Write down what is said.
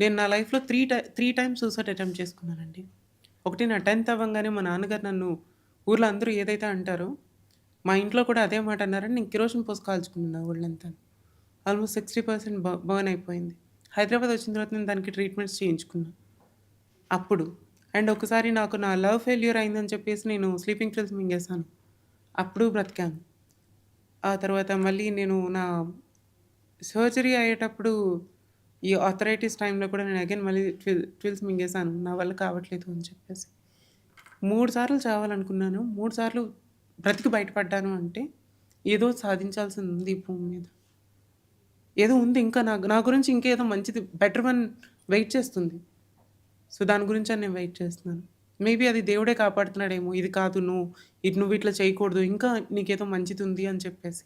నేను నా లైఫ్‌లో 3 టైమ్స్ సూసైడ్ అటెంప్ట్ చేసుకున్నానండి. ఒకటి నా 10థ్ అవ్వంగానే మా నాన్నగారు నన్ను ఊర్లో అందరూ ఏదైతే అంటారో, మా ఇంట్లో కూడా అదే మాట అన్నారని నేను కిరోసిన్ పోసి కాల్చుకున్నాను నా ఒళ్ళంతాను. ఆల్‌మోస్ట్ 60% బర్న్ అయిపోయింది. హైదరాబాద్ వచ్చిన తర్వాత నేను దానికి ట్రీట్మెంట్స్ చేయించుకున్నా. అప్పుడు. అండ్ ఒకసారి నాకు నా లవ్ ఫెయిల్యూర్ అయిందని చెప్పేసి నేను స్లీపింగ్ పిల్స్ మింగేసాను. అప్పుడు బ్రతికాను. ఆ తర్వాత మళ్ళీ నేను నా సర్జరీ అయ్యేటప్పుడు ఈ ఆర్థరైటిస్ టైమ్‌లో కూడా నేను అగైన్ మళ్ళీ ట్విల్స్ మింగేసాను. నా వల్ల కావట్లేదు అని చెప్పేసి. 3 సార్లు చావాలనుకున్నాను. 3 సార్లు బ్రతికి బయటపడ్డాను అంటే, ఏదో సాధించాల్సింది ఉంది ఈ భూమి మీద. ఏదో ఉంది ఇంకా నా గురించి ఇంకేదో మంచిది బెటర్ వన్ వెయిట్ చేస్తుంది. సో, దాని గురించని నేను వెయిట్ చేస్తున్నాను. మేబీ అది దేవుడే కాపాడుతున్నాడేమో. ఇది కాదు నువ్వు, ఇది నువ్వు ఇట్లా చేయకూడదు. ఇంకా నీకేదో మంచిదుంది అని చెప్పేసి.